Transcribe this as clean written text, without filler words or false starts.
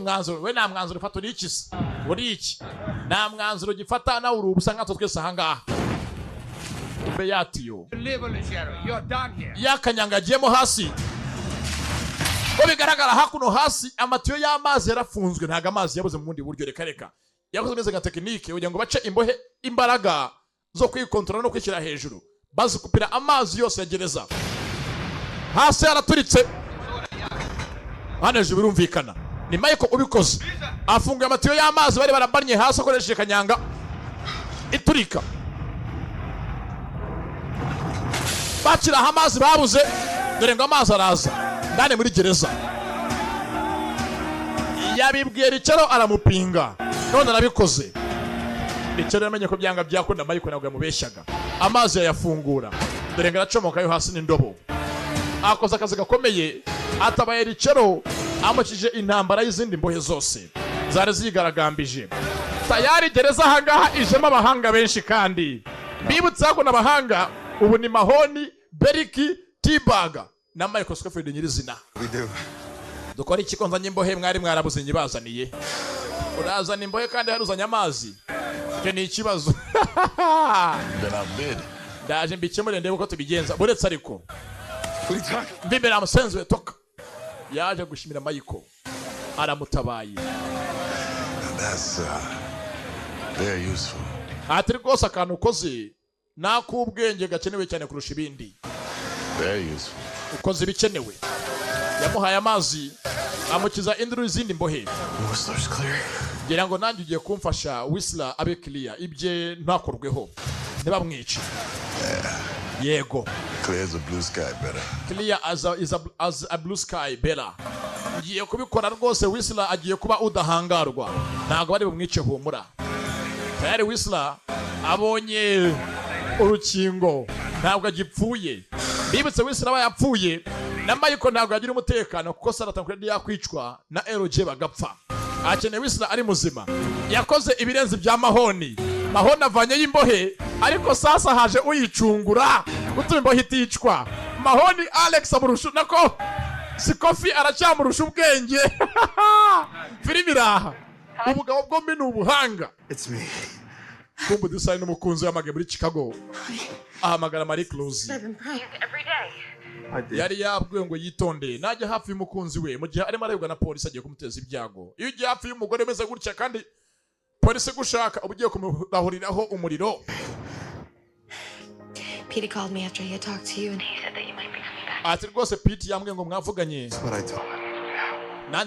mwanzuro we nta mwanzuro ufata uri iki se uri iki nta mwanzuro gifata nawe uri ubusa nkatwe twese ahangaha be yatiyo yakanyangagiyemo hasi ko bigaragara hakuno hasi amatiyo y'amazi yarafunzwe ntago amazi yabuze mu bundi buryo reka yakoze neza nka tekinike kugira ngo bace imbohe imbaraga zo kwikontrola no kwishyira hejuru bazikupira amazi yose ya gereza hasi yaraturitse haneje birumvikana ni Michael ubikoze afunguye amatiyo y'amazi bari barabanye hasi akoresheje kanyanga iturika bakira amazi babuze dore ngo amazi araza ndane muri gereza yabibwiye Richero aramupinga none arabikoze Richero yamenye ko byanga byakunda Michael nabwo yamubeshyaga amazi yayafungura dore ngo aracomoka yo hasi n'indobo akoze akazi gakomeye atabaye Richero amukije intambara y'izindi mbohe zose zari zigaragambije tayari gereza ahangaha ijemo abahanga benshi kandi bibutsa ko n'abahanga ubu ni Mahoni Beriki Tibaga na Michael Scofield nyirizina dukora iki konzanye imbohe mwari mwarabuze nyibazaniye urazana imbohe kandi haruzanya amazi cyo ni ikibazo ndaje mbikemure ndebe uko tubigenza buretse ariko mbibera amusenzi toka yaje gushimira Michael aramutabaye that's very useful atari rwose akantu ukoze nakubwenge gakenewe cyane kurusha ibindi very useful ukoze ibikenewe yamuhaye amazi amukiza induru izindi mbohe ngira ngo nanjye ugiye kumfasha Whistler abe clear ibye ntakorweho ntibamwice yego clear as a blue sky better clear as a blue sky better ngiye kubikora rwose Whistler agiye kuba udahangarwa ntago bari bumwice humura tayari Whistler abonye urukingo ntabwo agipfuye bibutse Whistler aba yapfuye na Michael ntabwo yagira umutekano kuko Saratan kuri yakwicwa na LG bagapfa akeneye Whistler ari muzima yakoze ibirenze bya Mahoni avanye y'imbohe ariko sasa haje uyicungura utuma imbohe iticwa Mahoni Alex amurusha nako Sikofi aracyamurusha ubwenge filimi iraha ubugabo bwombi ni ubuhanga it's me kumbu design n'umukunzi w'amage muri Chicago ahamagara Marie Close yari yabwiwe ngo yitonde najya hafi y'umukunzi we mu gihe arimo arebwa na polisi agiye kumuteza ibyago iyo ugiye hafi y'umugore umeze gutya kandi polisi gushaka ubugiye kumurahuriraho umuriro. Peter called me after he had talked to you and he said that you might be coming back. Ati rwose Pete yambwiye ngo mwavuganye. That's what I told him. Nanjye